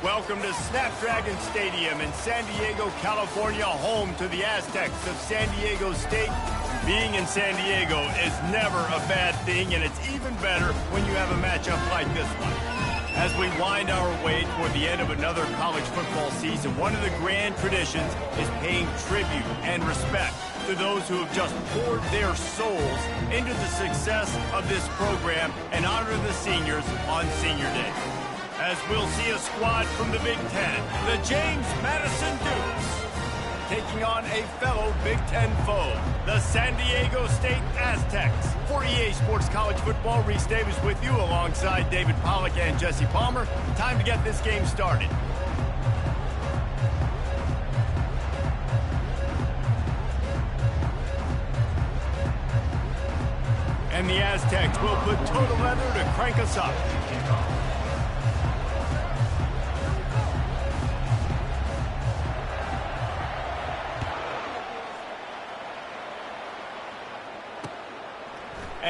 Welcome to Snapdragon Stadium in San Diego, California, home to the Aztecs of San Diego State. Being in San Diego is never a bad thing, and it's even better when you have a matchup like this one. As we wind our way toward the end of another college football season, one of the grand traditions is paying tribute and respect to those who have just poured their souls into the success of this program and honor the seniors on Senior Day. As we'll see a squad from the Big Ten, the James Madison Dukes, taking on a fellow Big Ten foe, the San Diego State Aztecs. For EA Sports College Football, Reese Davis with you alongside David Pollack and Jesse Palmer. Time to get this game started. And the Aztecs will put total leather to crank us up.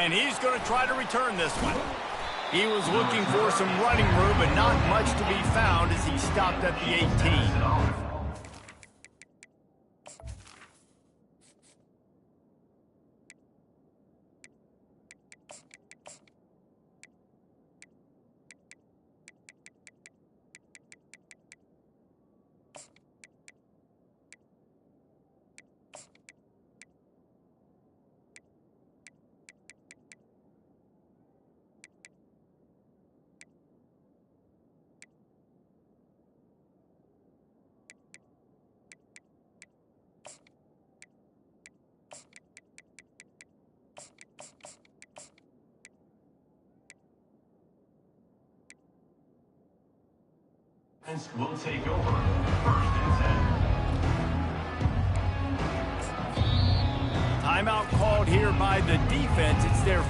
And he's going to try to return this one. He was looking for some running room, but not much to be found as he stopped at the 18. Will take over. First and 10. Timeout called here by the defense. It's their...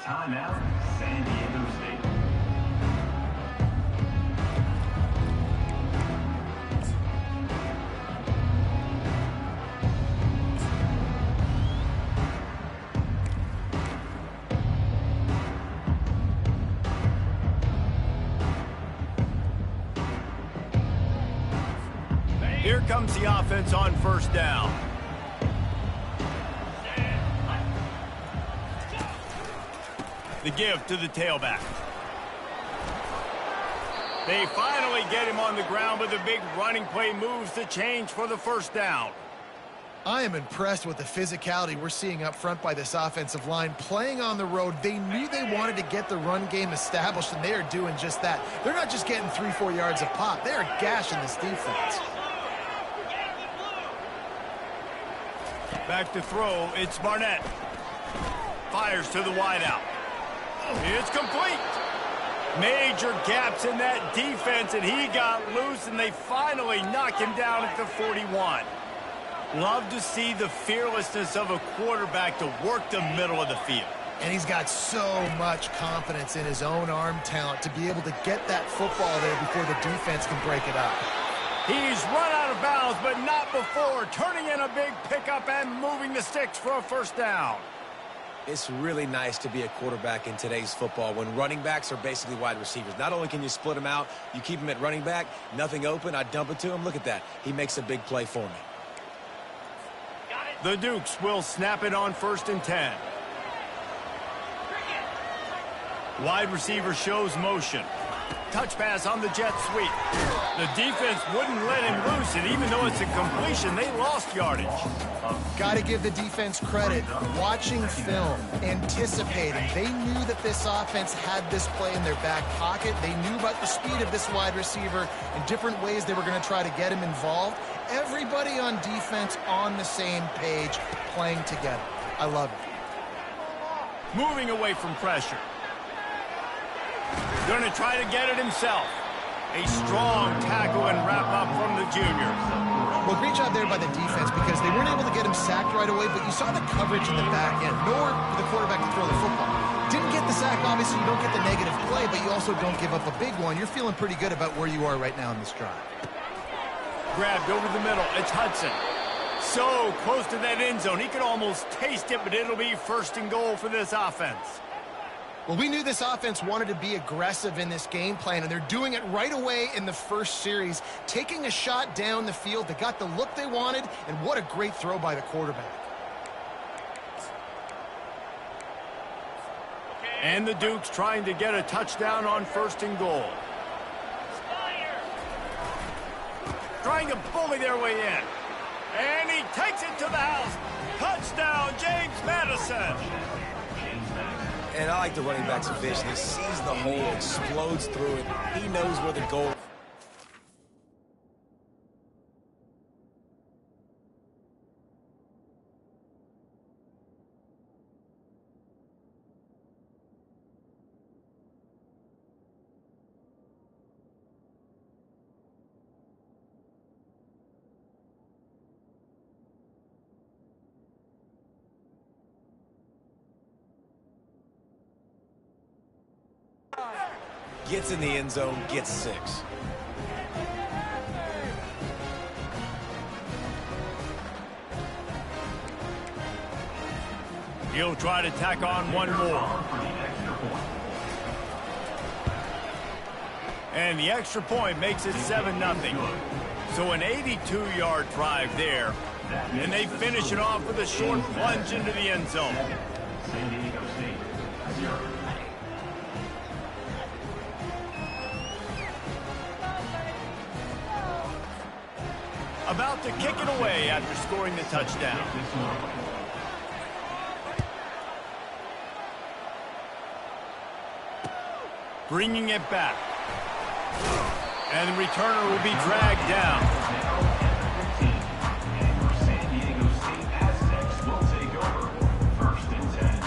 Timeout, San Diego State. Here comes the offense on first down. The give to the tailback. They finally get him on the ground, but the big running play moves the change for the first down. I am impressed with the physicality we're seeing up front by this offensive line. Playing on the road, they knew they wanted to get the run game established, and they are doing just that. They're not just getting 3-4 yards of pop. They are gashing this defense. Back to throw, it's Barnett. Fires to the wideout. It's complete. Major gaps in that defense, and he got loose, and they finally knock him down at the 41. Love to see the fearlessness of a quarterback to work the middle of the field. And he's got so much confidence in his own arm talent to be able to get that football there before the defense can break it up. He's run out of bounds, but not before, turning in a big pickup and moving the sticks for a first down. It's really nice to be a quarterback in today's football when running backs are basically wide receivers. Not only can you split them out, you keep them at running back, nothing open, I dump it to him. Look at that. He makes a big play for me. The Dukes will snap it on 1st and 10. Wide receiver shows motion. Touch pass on the jet sweep. The defense wouldn't let him loose, and even though it's a completion, they lost yardage. Got to give the defense credit. Watching film, anticipating. They knew that this offense had this play in their back pocket. They knew about the speed of this wide receiver and different ways they were going to try to get him involved. Everybody on defense on the same page, playing together. I love it. Moving away from pressure. Going to try to get it himself. A strong tackle and wrap up from the junior. Well, great job there by the defense because they weren't able to get him sacked right away, but you saw the coverage in the back end. Nowhere for the quarterback to throw the football. Didn't get the sack. Obviously, you don't get the negative play, but you also don't give up a big one. You're feeling pretty good about where you are right now in this drive. Grabbed over the middle. It's Hudson. So close to that end zone. He could almost taste it, but it'll be 1st and goal for this offense. Well, we knew this offense wanted to be aggressive in this game plan, and they're doing it right away in the first series, taking a shot down the field. They got the look they wanted, and what a great throw by the quarterback. And the Dukes trying to get a touchdown on 1st and goal. Trying to bully their way in. And he takes it to the house. Touchdown, James Madison. And I like the running back's vision. He sees the hole, explodes through it. He knows where the goal is. Gets in the end zone, gets 6. He'll try to tack on one more. And the extra point makes it 7-0. So an 82-yard drive there. And they finish it off with a short plunge into the end zone. San Diego State, 0. About to kick it away after scoring the touchdown. Bringing it back. And the returner will be dragged down. San Diego State Aztecs will take over 1st and 10.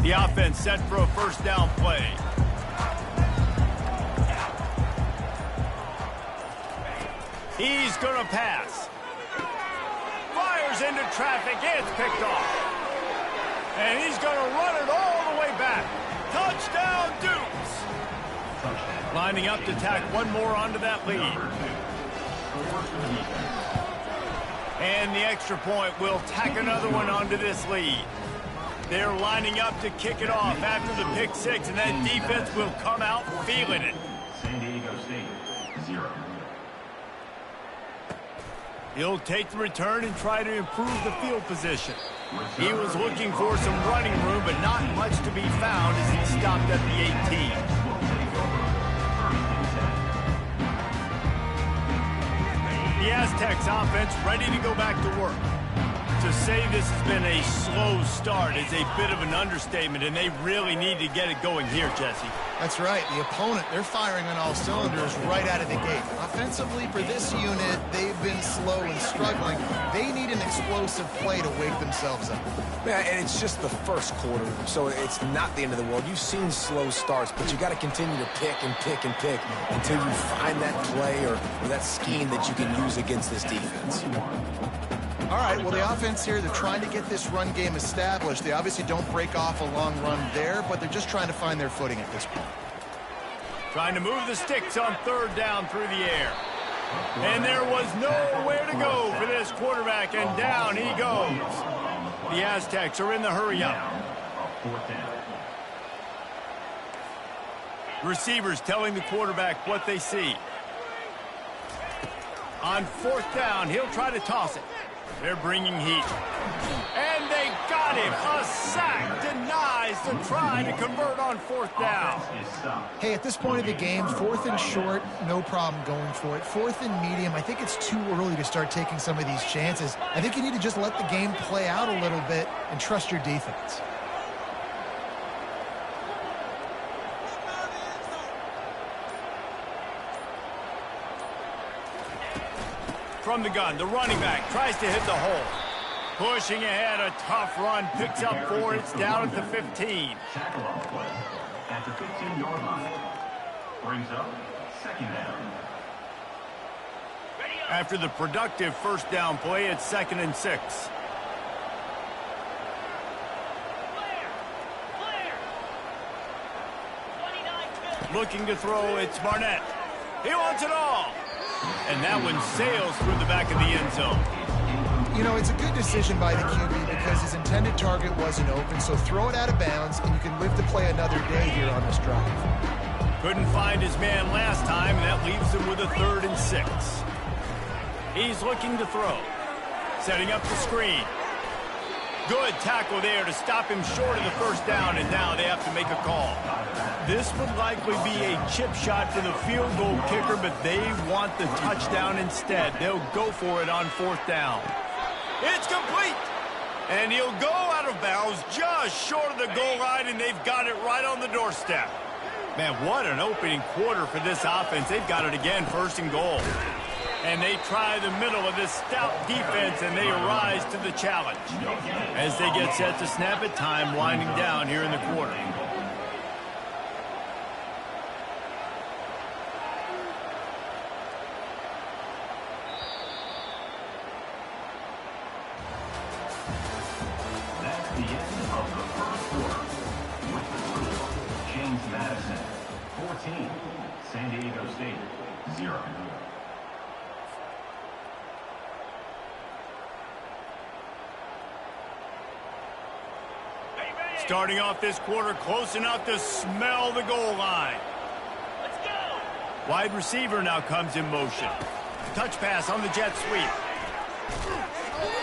The offense set for a first down play. He's going to pass. Fires into traffic. It's picked off. And he's going to run it all the way back. Touchdown, Dukes. Lining up to tack one more onto that lead. And the extra point will tack another one onto this lead. They're lining up to kick it off after the pick six, and that defense will come out feeling it. San Diego State, 0. He'll take the return and try to improve the field position. He was looking for some running room, but not much to be found as he stopped at the 18. The Aztecs offense ready to go back to work. To say this has been a slow start is a bit of an understatement, and they really need to get it going here, Jesse. That's right. The opponent, they're firing on all cylinders right out of the gate. Offensively, for this unit, they've been slow and struggling. They need an explosive play to wake themselves up. Yeah, and it's just the first quarter, so it's not the end of the world. You've seen slow starts, but you got to continue to pick and pick and pick until you find that play or that scheme that you can use against this defense. All right, well, the offense here, they're trying to get this run game established. They obviously don't break off a long run there, but they're just trying to find their footing at this point. Trying to move the sticks on third down through the air. And there was nowhere to go for this quarterback, and down he goes. The Aztecs are in the hurry up. Receivers telling the quarterback what they see. On fourth down, he'll try to toss it. They're bringing heat. And they got him. A sack denies the try to convert on fourth down. Hey, at this point of the game, fourth and short, no problem going for it. Fourth and medium, I think it's too early to start taking some of these chances. I think you need to just let the game play out a little bit and trust your defense. From the gun, the running back tries to hit the hole. Pushing ahead, a tough run, picks up 4. It's down at the 15. Tackle on the play at the 15-yard line. Brings up second down. After the productive first down play, it's 2nd and 6. Looking to throw, it's Barnett. He wants it all. And that one sails through the back of the end zone. You know, it's a good decision by the QB because his intended target wasn't open, so throw it out of bounds, and you can live to play another day here on this drive. Couldn't find his man last time, and that leaves him with a 3rd and 6. He's looking to throw. Setting up the screen. Good tackle there to stop him short of the first down, and now they have to make a call. This would likely be a chip shot to the field goal kicker, but they want the touchdown instead. They'll go for it on fourth down. It's complete! And he'll go out of bounds just short of the goal line, and they've got it right on the doorstep. Man, what an opening quarter for this offense. They've got it again, 1st and goal. And they try the middle of this stout defense, and they rise to the challenge. As they get set to snap it, time winding down here in the quarter. That's the end of the first quarter. With the score, James Madison, 14. San Diego State, 0. Starting off this quarter close enough to smell the goal line. Let's go. Wide receiver now comes in motion. Touch pass on the jet sweep.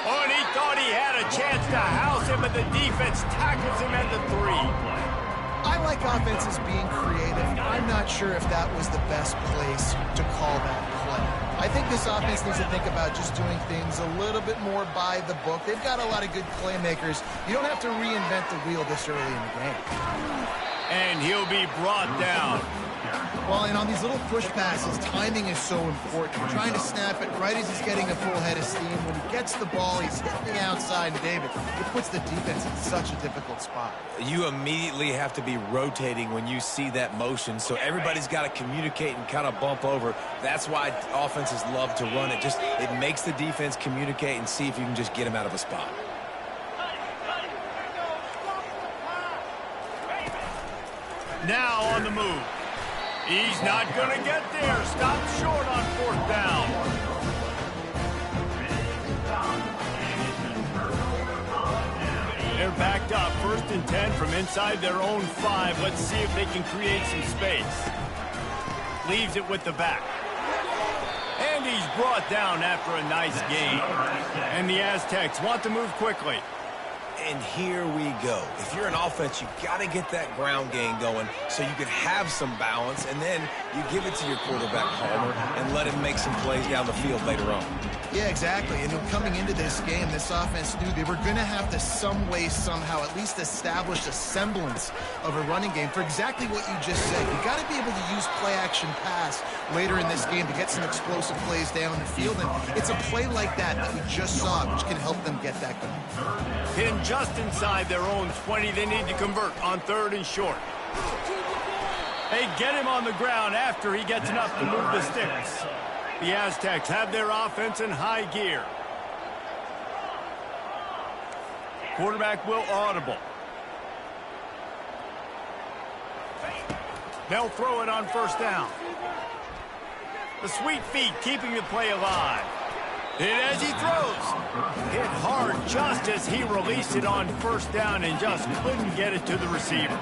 Oh, and he thought he had a chance to house him, but the defense tackles him at the 3. I like offenses being creative. I'm not sure if that was the best place to call that play. I think this offense needs to think about just doing things a little bit more by the book. They've got a lot of good playmakers. You don't have to reinvent the wheel this early in the game. And he'll be brought down. Well, and on these little push passes, timing is so important. You're trying to snap it right as he's getting a full head of steam. When he gets the ball, he's hitting the outside. And David, it puts the defense in such a difficult spot. You immediately have to be rotating when you see that motion, so everybody's got to communicate and kind of bump over. That's why offenses love to run it. It makes the defense communicate and see if you can just get him out of a spot. Now on the move. He's not going to get there. Stopped short on 4th down. They're backed up. 1st and 10 from inside their own 5. Let's see if they can create some space. Leaves it with the back. And he's brought down after a nice gain. And the Aztecs want to move quickly. And here we go. If you're an offense, you got to get that ground game going so you can have some balance, and then you give it to your quarterback, Palmer, and let him make some plays down the field later on. Yeah, exactly. And coming into this game, this offense knew they were going to have to some way, somehow, at least establish a semblance of a running game for exactly what you just said. You got to be able to use play-action pass later in this game to get some explosive plays down the field, and it's a play like that we just saw, which can help them get that going. Pinned just inside their own 20. They need to convert on 3rd and short. They get him on the ground after he gets enough to move the sticks. The Aztecs have their offense in high gear. Quarterback will audible. They'll throw it on 1st down. The sweet feet keeping the play alive. Hit as he throws. Hit hard just as he released it on 1st down and just couldn't get it to the receiver.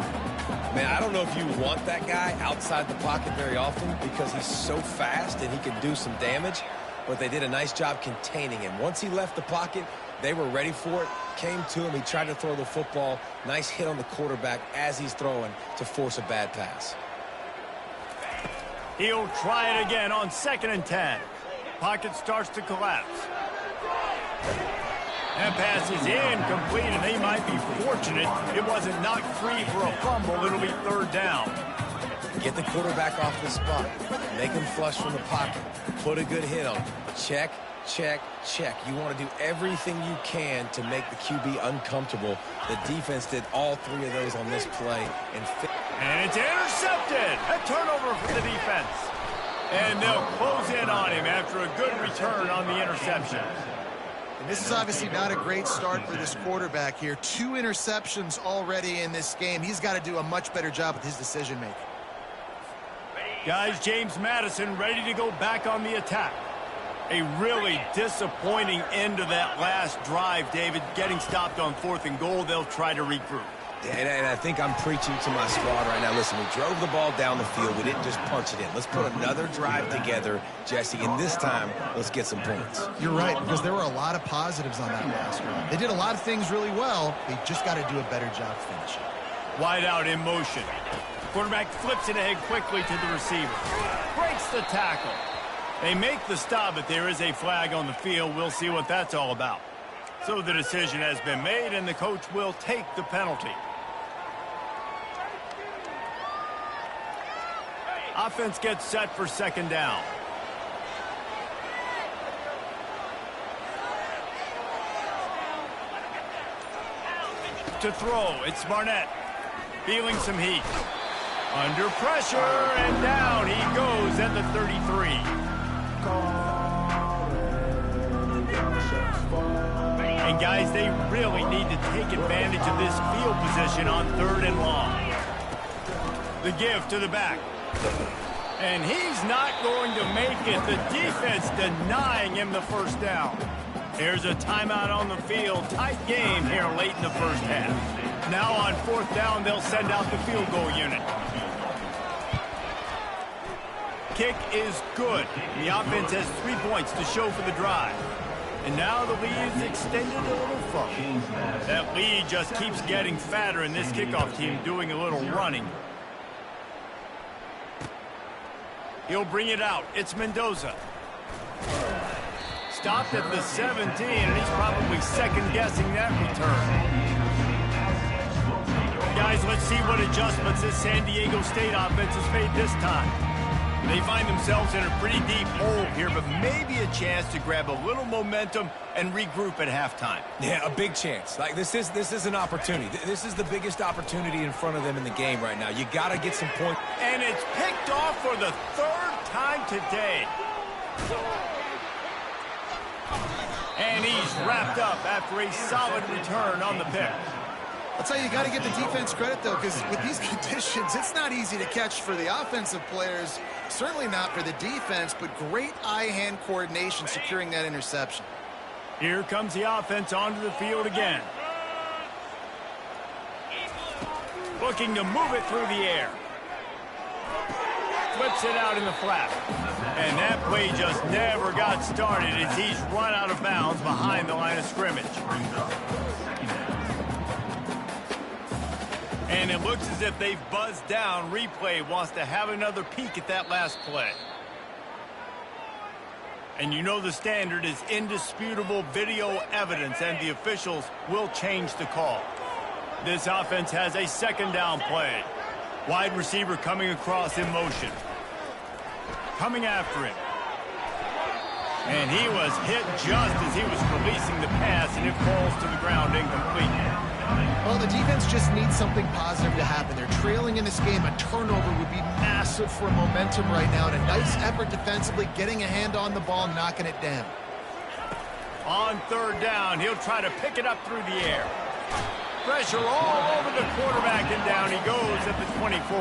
Man, I don't know if you want that guy outside the pocket very often because he's so fast and he can do some damage, but they did a nice job containing him. Once he left the pocket, they were ready for it, came to him, he tried to throw the football. Nice hit on the quarterback as he's throwing to force a bad pass. He'll try it again on 2nd and 10. Pocket starts to collapse. That pass is incomplete, and they might be fortunate it wasn't knocked free for a fumble. It'll be 3rd down. Get the quarterback off the spot. Make him flush from the pocket. Put a good hit on him. Check, check, check. You want to do everything you can to make the QB uncomfortable. The defense did all 3 of those on this play. And it's intercepted. A turnover for the defense. And they'll close in on him after a good return on the interception. And this is obviously not a great start for this quarterback here. 2 interceptions already in this game. He's got to do a much better job with his decision-making. Guys, James Madison ready to go back on the attack. A really disappointing end to that last drive, David. Getting stopped on 4th and goal, they'll try to regroup. And I think I'm preaching to my squad right now. Listen, we drove the ball down the field. We didn't just punch it in. Let's put another drive together, Jesse, and this time, let's get some points. You're right, because there were a lot of positives on that last drive. They did a lot of things really well. They just got to do a better job finishing. Wide out in motion. Quarterback flips it ahead quickly to the receiver. Breaks the tackle. They make the stop, but there is a flag on the field. We'll see what that's all about. So the decision has been made, and the coach will take the penalty. Offense gets set for 2nd down. To throw, it's Barnett. Feeling some heat. Under pressure, and down he goes at the 33. And guys, they really need to take advantage of this field position on 3rd and long. The give to the back. And he's not going to make it. The defense denying him the 1st down. Here's a timeout on the field. Tight game here late in the 1st half. Now on 4th down, they'll send out the field goal unit. Kick is good. The offense has 3 points to show for the drive. And now the lead is extended a little further. That lead just keeps getting fatter, and this kickoff team doing a little running. He'll bring it out. It's Mendoza. Stopped at the 17, and he's probably second-guessing that return. Guys, let's see what adjustments this San Diego State offense has made this time. They find themselves in a pretty deep hole here, but maybe a chance to grab a little momentum and regroup at halftime. Yeah, a big chance. Like, this is an opportunity. This is the biggest opportunity in front of them in the game right now. You got to get some points. And it's picked off for the third time today. And he's wrapped up after a solid return on the pick. I'll tell you, you got to give the defense credit, though, because with these conditions, it's not easy to catch for the offensive players, certainly not for the defense, but great eye-hand coordination securing that interception. Here comes the offense onto the field again. Looking to move it through the air. Flips it out in the flat. And that play just never got started as he's run out of bounds behind the line of scrimmage. And it looks as if they've buzzed down. Replay wants to have another peek at that last play. And you know the standard is indisputable video evidence, and the officials will change the call. This offense has a second down play. Wide receiver coming across in motion. Coming after him. And he was hit just as he was releasing the pass, and it falls to the ground incomplete. Well, the defense just needs something positive to happen. They're trailing in this game. A turnover would be massive for momentum right now, and a nice effort defensively, getting a hand on the ball, knocking it down. On third down, he'll try to pick it up through the air. Pressure all over the quarterback, and down he goes at the 24.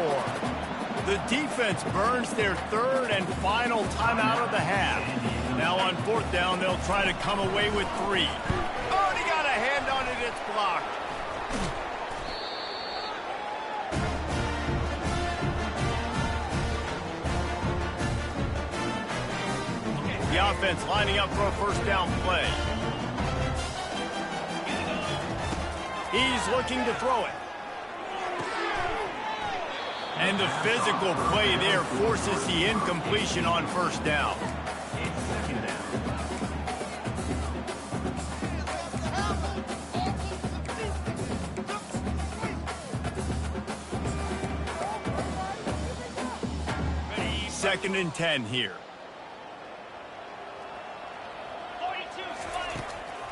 The defense burns their third and final timeout of the half. Now on fourth down, they'll try to come away with 3. Oh, and he got a hand on it. It's blocked. The offense lining up for a first down play. He's looking to throw it. And the physical play there forces the incompletion on first down. Second and 10 here.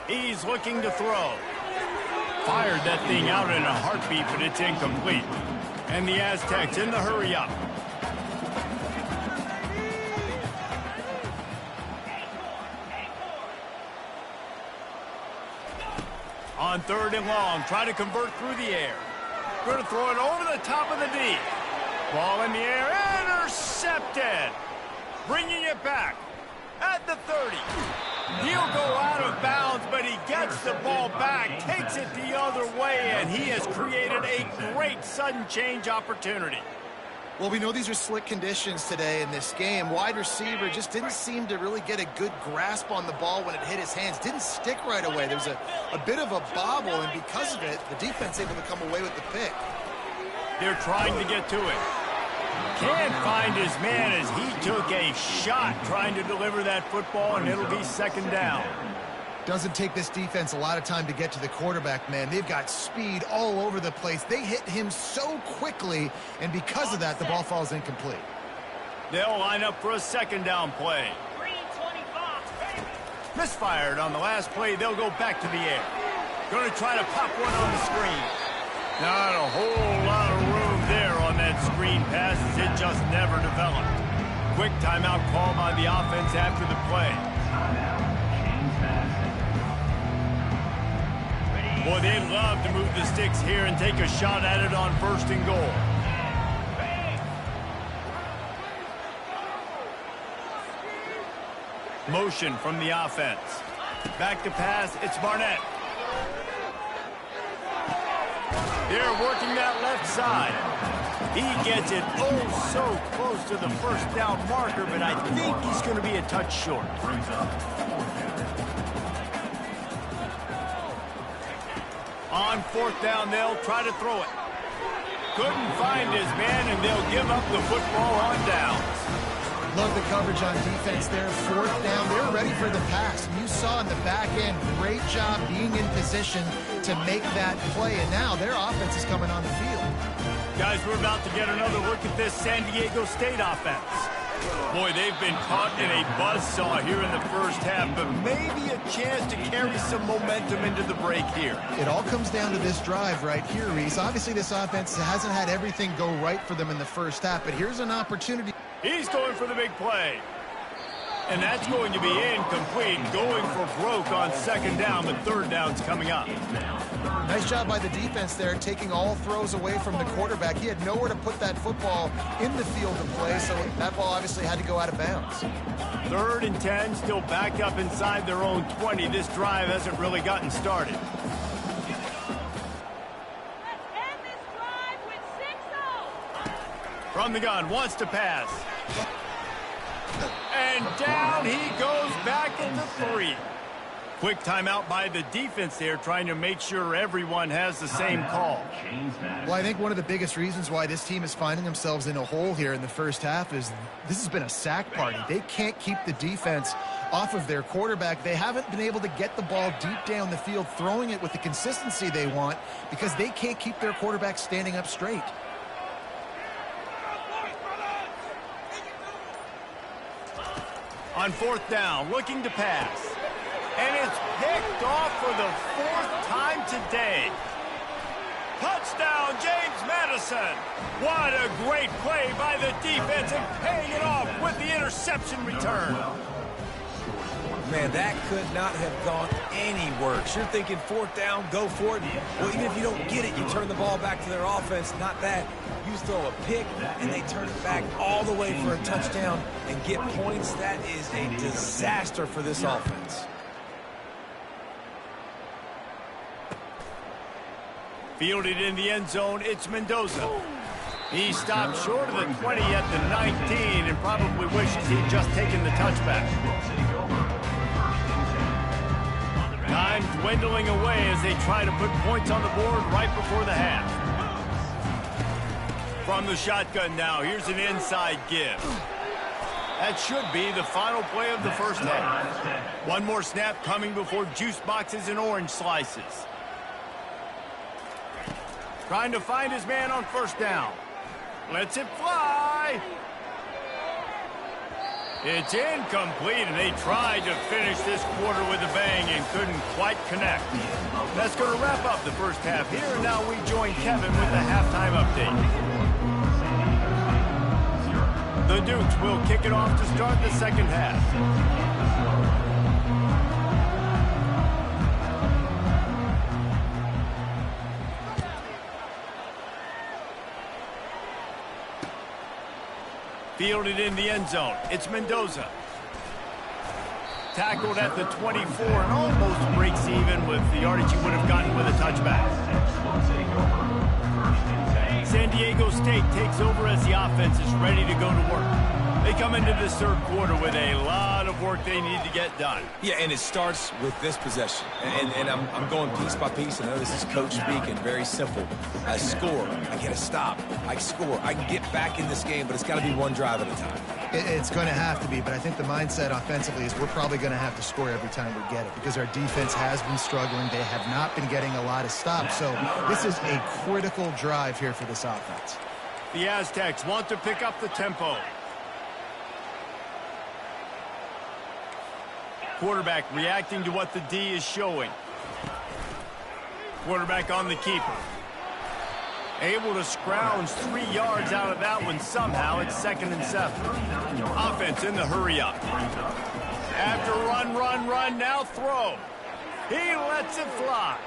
He's looking to throw. Fired that thing out in a heartbeat, but it's incomplete. And the Aztecs in the hurry up. On third and long, try to convert through the air. Going to throw it over the top of the D. Ball in the air, intercepted. Bringing it back at the 30. He'll go out of bounds, but he gets the ball back, takes it the other way, and he has created a great sudden change opportunity. Well, we know these are slick conditions today in this game. Wide receiver just didn't seem to really get a good grasp on the ball when it hit his hands. Didn't stick right away. There was a bit of a bobble, and because of it, the defense able to come away with the pick. They're trying to get to it. Can't find his man as he took a shot trying to deliver that football, and it'll be second down. Doesn't take this defense a lot of time to get to the quarterback, man. They've got speed all over the place. They hit him so quickly, and because of that, the ball falls incomplete. They'll line up for a second down play. Misfired on the last play. They'll go back to the air. Going to try to pop one on the screen. Not a whole lot of room there on that screen pass as it just never developed. Quick timeout call by the offense after the play. Boy, they'd love to move the sticks here and take a shot at it on first and goal. Motion from the offense. Back to pass, it's Barnett. They're working that left side. He gets it oh so close to the first down marker, but I think he's going to be a touch short. On fourth down, they'll try to throw it. Couldn't find his man, and they'll give up the football on downs. Love the coverage on defense there. Fourth down, they're ready for the pass. You saw in the back end, great job being in position to make that play, and now their offense is coming on the field. Guys, we're about to get another look at this San Diego State offense. Boy, they've been caught in a buzzsaw here in the first half, but maybe a chance to carry some momentum into the break here. It all comes down to this drive right here, Reese. Obviously, this offense hasn't had everything go right for them in the first half, but here's an opportunity. He's going for the big play. And that's going to be incomplete, going for broke on second down, but third down's coming up. Nice job by the defense there, taking all throws away from the quarterback. He had nowhere to put that football in the field to play, so that ball obviously had to go out of bounds. 3rd and 10, still back up inside their own 20. This drive hasn't really gotten started. From the gun, wants to pass. And down he goes back into 3. Quick timeout by the defense there, trying to make sure everyone has the same call. Well, I think one of the biggest reasons why this team is finding themselves in a hole here in the first half is this has been a sack party. They can't keep the defense off of their quarterback. They haven't been able to get the ball deep down the field, throwing it with the consistency they want because they can't keep their quarterback standing up straight. On 4th down, looking to pass. And it's picked off for the 4th time today. Touchdown, James Madison. What a great play by the defense and paying it off with the interception return. Man, that could not have gone any worse. You're thinking 4th down, go for it. Well, even if you don't get it, you turn the ball back to their offense. Not that. You throw a pick, and they turn it back all the way for a touchdown and get points. That is a disaster for this offense. Fielded in the end zone, it's Mendoza. He stopped short of the 20 at the 19 and probably wishes he'd just taken the touchback. Time dwindling away as they try to put points on the board right before the half. From the shotgun now, here's an inside give. That should be the final play of the first half. One more snap coming before juice boxes and orange slices. Trying to find his man on 1st down. Lets it fly. It's incomplete, and they tried to finish this quarter with a bang and couldn't quite connect. That's going to wrap up the first half here, and now we join Kevin with the halftime update. The Dukes will kick it off to start the second half. Fielded in the end zone, it's Mendoza. Tackled at the 24 and almost breaks even with the yardage he would have gotten with a touchback. San Diego State takes over as the offense is ready to go to work. They come into this 3rd quarter with a lot of work they need to get done. Yeah, and it starts with this possession. And I'm going piece by piece. I know this is coach speaking, very simple. I score, I get a stop, I score. I can get back in this game, but it's got to be one drive at a time. It's going to have to be, but I think the mindset offensively is we're probably going to have to score every time we get it because our defense has been struggling. They have not been getting a lot of stops, so this is a critical drive here for this offense. The Aztecs want to pick up the tempo. Quarterback reacting to what the D is showing. Quarterback on the keeper. Able to scrounge 3 yards out of that one somehow. It's 2nd and 7. Offense in the hurry up. After run, now throw. He lets it fly.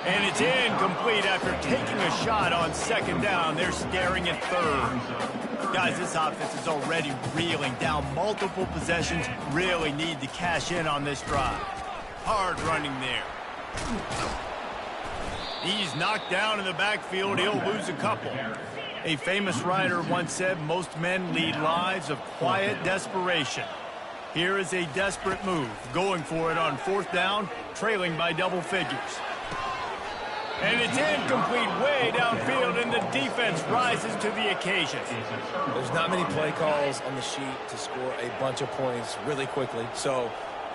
And it's incomplete after taking a shot on 2nd down. They're staring at 3rd. Guys, this offense is already reeling down multiple possessions. Really need to cash in on this drive. Hard running there. He's knocked down in the backfield. He'll lose a couple. A famous writer once said, most men lead lives of quiet desperation. Here is a desperate move. Going for it on 4th down, trailing by double figures. And it's incomplete way downfield, and the defense rises to the occasion. There's not many play calls on the sheet to score a bunch of points really quickly, so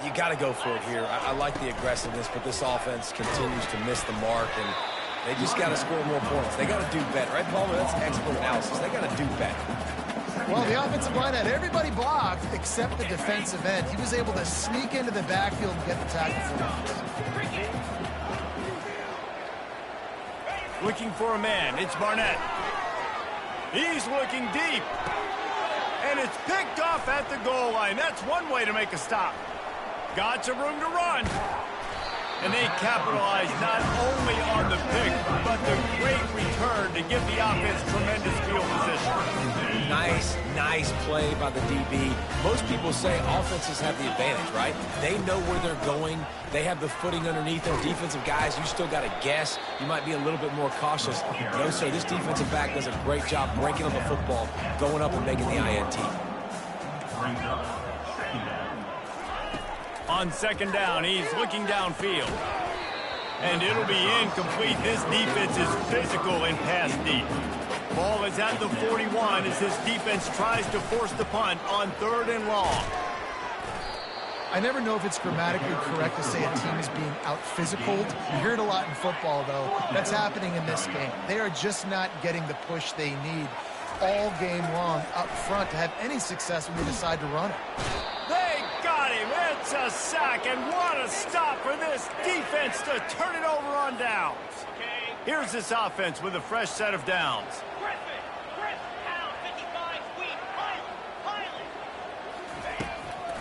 you got to go for it here. I like the aggressiveness, but this offense continues to miss the mark, and they just got to score more points. They got to do better. Right, Palmer? That's expert analysis. They got to do better. Well, the offensive line had everybody blocked except the defensive end. He was able to sneak into the backfield and get the tackle for loss. Looking for a man. It's Barnett. He's looking deep. And it's picked off at the goal line. That's one way to make a stop. Got some room to run. And they capitalize not only on the pick, but the great return to give the offense tremendous field position. Nice play by the DB. Most people say offenses have the advantage, right? They know where they're going. They have the footing underneath them. Defensive guys, you still got to guess. You might be a little bit more cautious. No, sir, this defensive back does a great job breaking up the football, going up and making the INT. On second down, he's looking downfield. And it'll be incomplete. This defense is physical and pass deep. Ball is at the 41 as his defense tries to force the punt on 3rd and long. I never know if it's grammatically correct to say a team is being out-physicaled. You hear it a lot in football, though. That's happening in this game. They are just not getting the push they need all game long up front to have any success when they decide to run it. They got him. It's a sack, and what a stop for this defense to turn it over on downs. Here's this offense with a fresh set of downs.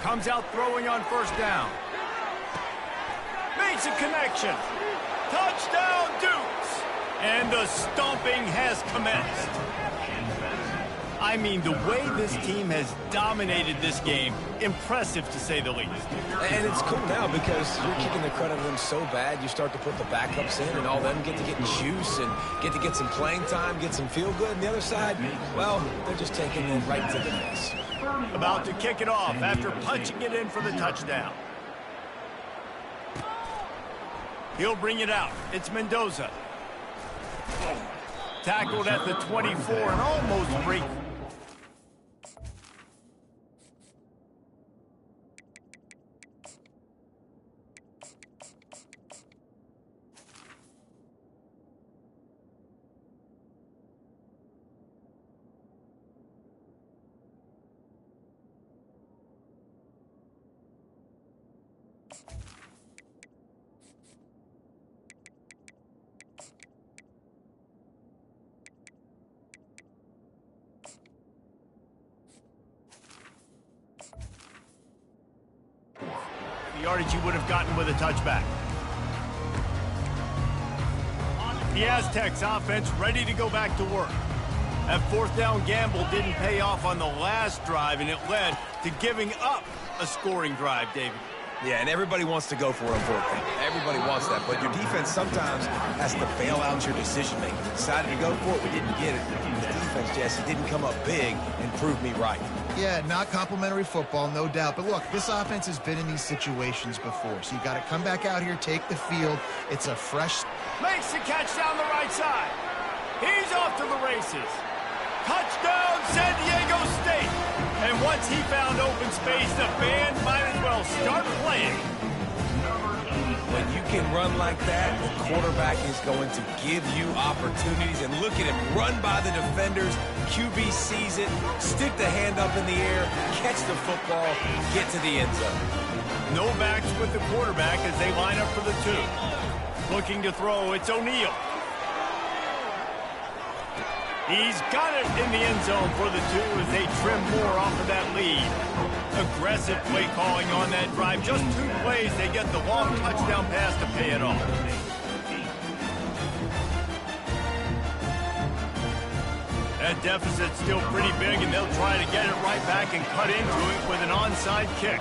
Comes out throwing on 1st down. Makes a connection. Touchdown, Dukes. And the stomping has commenced. I mean, the way this team has dominated this game, impressive to say the least. And it's cool now because you're kicking the credit of them so bad, you start to put the backups in and all them get to get juice and get to get some playing time, get some feel good. And the other side, well, they're just taking it right to the face. About to kick it off after punching it in for the touchdown. He'll bring it out. It's Mendoza. Tackled at the 24 and almost break. The yardage you would have gotten with a touchback. The Aztecs offense ready to go back to work. That 4th down gamble didn't pay off on the last drive, and it led to giving up a scoring drive, David. Yeah, and everybody wants to go for it on 4th down. Everybody wants that, but your defense sometimes has to bail out your decision-making. We decided to go for it, we didn't get it. The defense, Jesse, didn't come up big and prove me right. Yeah, not complimentary football, no doubt. But look, this offense has been in these situations before, so you got to come back out here, take the field. It's a fresh... Makes the catch down the right side. He's off to the races. Touchdown, San Diego State. And once he found open space, the band might as well start playing. When you can run like that, the quarterback is going to give you opportunities. And look at him run by the defenders. QB sees it, stick the hand up in the air, catch the football, get to the end zone. No backs with the quarterback as they line up for the 2. Looking to throw, it's O'Neal. He's got it in the end zone for the 2 as they trim more off of that lead. Aggressive play calling on that drive. Just 2 plays, they get the long touchdown pass to pay it off. That deficit's still pretty big, and they'll try to get it right back and cut into it with an onside kick.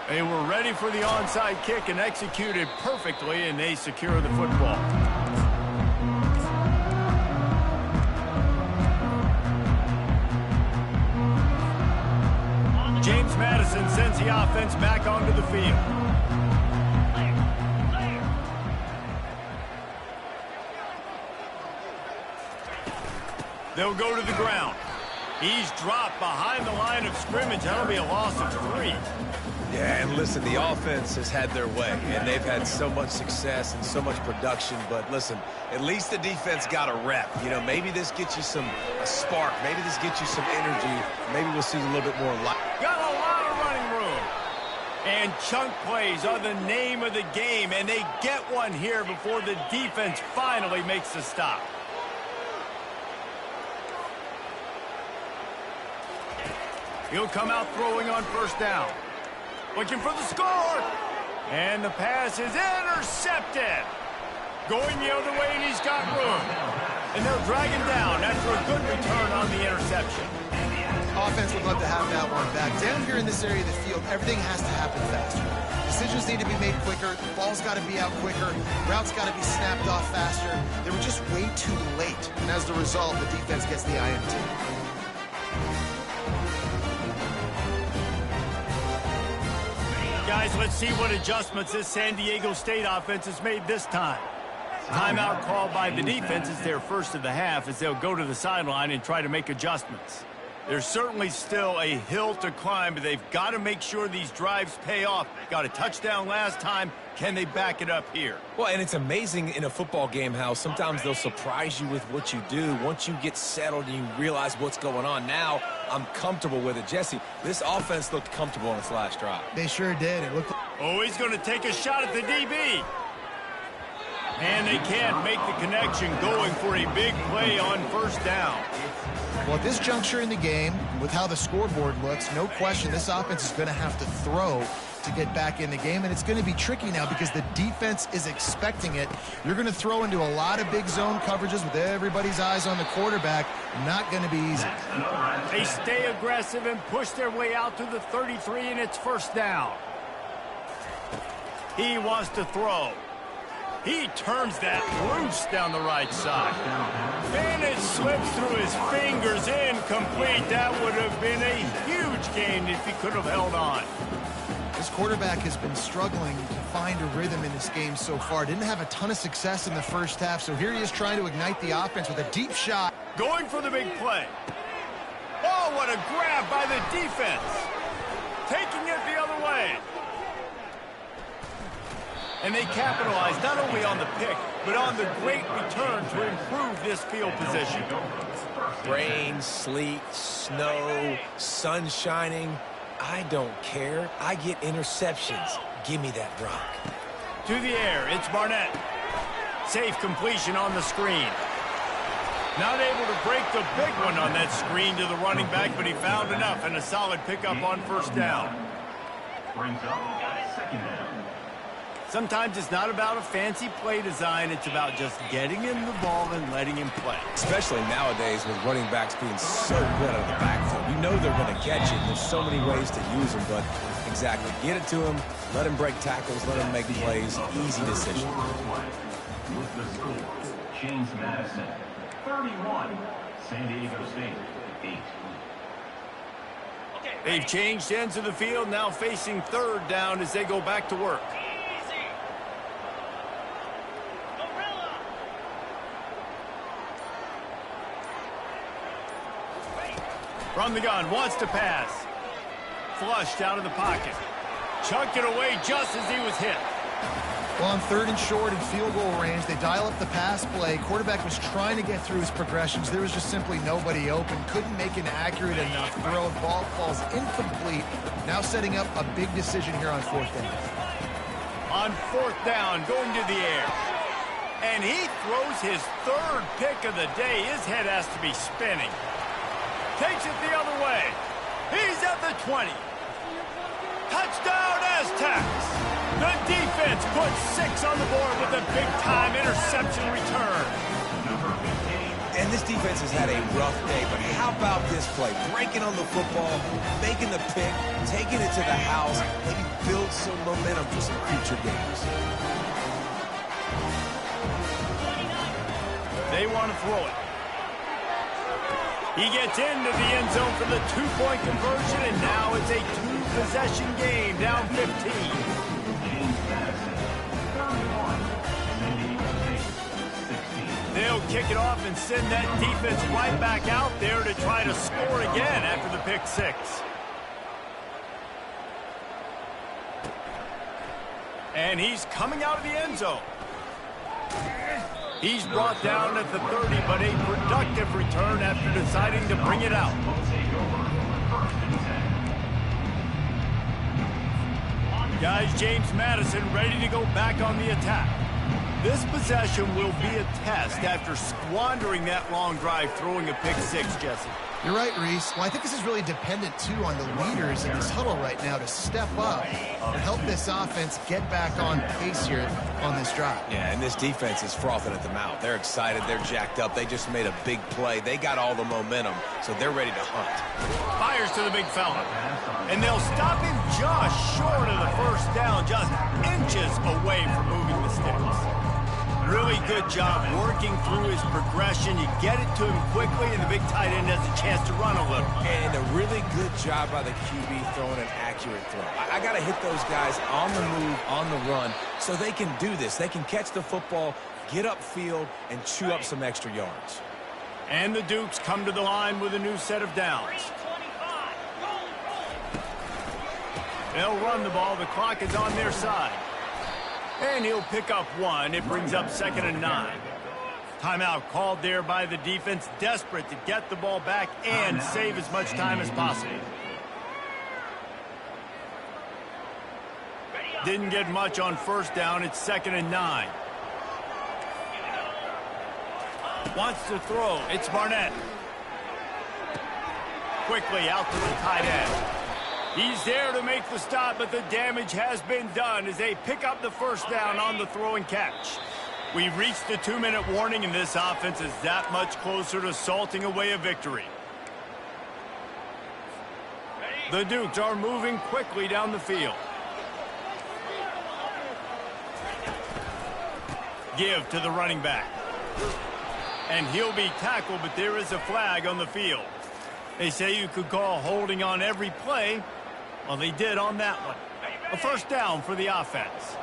They were ready for the onside kick and executed perfectly, and they secure the football. James Madison sends the offense back onto the field. They'll go to the ground. He's dropped behind the line of scrimmage. That'll be a loss of 3. Yeah, and listen, the offense has had their way, and they've had so much success and so much production. But listen, at least the defense got a rep. You know, maybe this gets you a spark. Maybe this gets you some energy. Maybe we'll see a little bit more light. Got a lot of running room. And chunk plays are the name of the game, and they get one here before the defense finally makes the stop. He'll come out throwing on first down. Looking for the score. And the pass is intercepted. Going the other way, and he's got room. And they'll drag him down after a good return on the interception. Offense would love to have that one back. Down here in this area of the field, everything has to happen faster. Decisions need to be made quicker. Ball's got to be out quicker. Routes got to be snapped off faster. They were just way too late. And as the result, the defense gets the INT. Guys, let's see what adjustments this San Diego State offense has made this time. Timeout called by the defense is their first of the half as they'll go to the sideline and try to make adjustments. There's certainly still a hill to climb, but they've got to make sure these drives pay off. Got a touchdown last time. Can they back it up here? Well, and it's amazing in a football game how sometimes they'll surprise you with what you do. Once you get settled and you realize what's going on, now I'm comfortable with it. Jesse, this offense looked comfortable in its last drive. They sure did. It looked. Oh, he's going to take a shot at the DB. And they can't make the connection, going for a big play on first down. Well, at this juncture in the game, with how the scoreboard looks, no question this offense is going to have to throw to get back in the game, and it's going to be tricky now because the defense is expecting it. You're going to throw into a lot of big zone coverages with everybody's eyes on the quarterback. Not going to be easy. They stay aggressive and push their way out to the 33, and it's first down. He wants to throw. He turns that loose down the right side. And it slips through his fingers, incomplete. That would have been a huge gain if he could have held on. This quarterback has been struggling to find a rhythm in this game so far. Didn't have a ton of success in the first half, so here he is trying to ignite the offense with a deep shot. Going for the big play. Oh, what a grab by the defense. Taking it the other way. And they capitalize not only on the pick, but on the great return to improve this field position. Rain, sleet, snow, sun shining. I don't care. I get interceptions. Give me that rock. To the air, it's Barnett. Safe completion on the screen. Not able to break the big one on that screen to the running back, but he found enough and a solid pickup on first down. Brings up second down. Sometimes it's not about a fancy play design. It's about just getting him the ball and letting him play. Especially nowadays with running backs being so good out of the backfield. You know they're going to catch it. There's so many ways to use them, but exactly. Get it to him, let him break tackles, let him make plays. Easy decision. With the score, James Madison, 31, San Diego State, 8. They've changed ends of the field, now facing third down as they go back to work. From the gun, wants to pass. Flushed out of the pocket. Chucked it away just as he was hit. Well, on third and short and field goal range, they dial up the pass play. Quarterback was trying to get through his progressions. There was just simply nobody open. Couldn't make an accurate enough throw. Ball falls incomplete. Now setting up a big decision here on fourth down. On fourth down, going to the air. And he throws his third pick of the day. His head has to be spinning. Takes it the other way. He's at the 20. Touchdown, Aztecs. The defense puts 6 on the board with a big-time interception return. And this defense has had a rough day, but how about this play? Breaking on the football, making the pick, taking it to the house, maybe build some momentum for some future games. They want to throw it. He gets into the end zone for the 2-point conversion, and now it's a 2-possession game, down 15. James Madison, 31, San Diego State, 16. They'll kick it off and send that defense right back out there to try to score again after the pick 6. And he's coming out of the end zone. He's brought down at the 30, but a productive return after deciding to bring it out. Guys, James Madison ready to go back on the attack. This possession will be a test after squandering that long drive, throwing a pick six, Jesse. You're right, Reese. Well, I think this is really dependent, too, on the leaders in this huddle right now to step up and help this offense get back on pace here on this drive. Yeah, and this defense is frothing at the mouth. They're excited. They're jacked up. They just made a big play. They got all the momentum, so they're ready to hunt. Fires to the big fella. And they'll stop him just short of the first down, just inches away from moving the sticks. Really good job working through his progression. You get it to him quickly, and the big tight end has a chance to run a little. And a really good job by the QB throwing an accurate throw. I got to hit those guys on the move, on the run, so they can do this. They can catch the football, get upfield, and chew up some extra yards. And the Dukes come to the line with a new set of downs. They'll run the ball. The clock is on their side. And he'll pick up one. It brings up 2nd and 9. Timeout called there by the defense, desperate to get the ball back and save as much time as possible. Didn't get much on first down. It's 2nd and 9. Wants to throw. It's Barnett. Quickly out to the tight end. He's there to make the stop, but the damage has been done as they pick up the first down on the throw and catch. We've reached the 2-minute warning, and this offense is that much closer to salting away a victory. The Dukes are moving quickly down the field. Give to the running back. And he'll be tackled, but there is a flag on the field. They say you could call holding on every play. Well, they did on that one. A first down for the offense.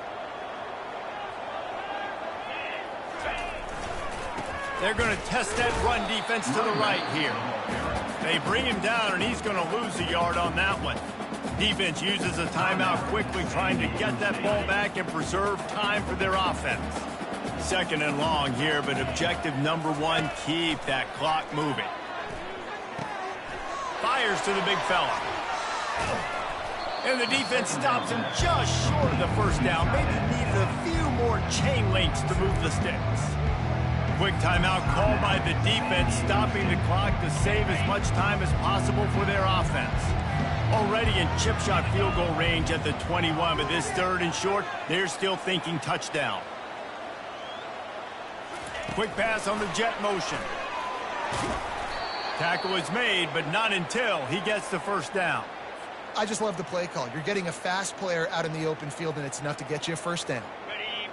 They're going to test that run defense to the right here. They bring him down, and he's going to lose a yard on that one. Defense uses a timeout quickly, trying to get that ball back and preserve time for their offense. 2nd and long here, but objective number 1, keep that clock moving. Fires to the big fella. And the defense stops him just short of the first down. Maybe needed a few more chain links to move the sticks. Quick timeout called by the defense, stopping the clock to save as much time as possible for their offense. Already in chip shot field goal range at the 21, but this 3rd and short, they're still thinking touchdown. Quick pass on the jet motion. Tackle is made, but not until he gets the first down. I just love the play call. You're getting a fast player out in the open field, and it's enough to get you a first down.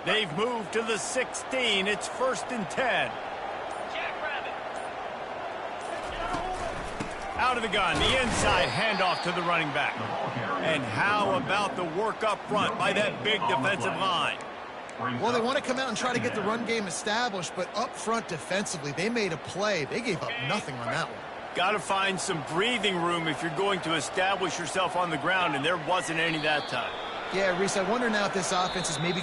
They've moved to the 16. It's 1st and 10. Out of the gun, the inside handoff to the running back. And how about the work up front by that big defensive line? Well, they want to come out and try to get the run game established, but up front defensively, they made a play. They gave up nothing on that one. Got to find some breathing room if you're going to establish yourself on the ground, and there wasn't any that time. Yeah, Reese, I wonder now if this offense is maybe going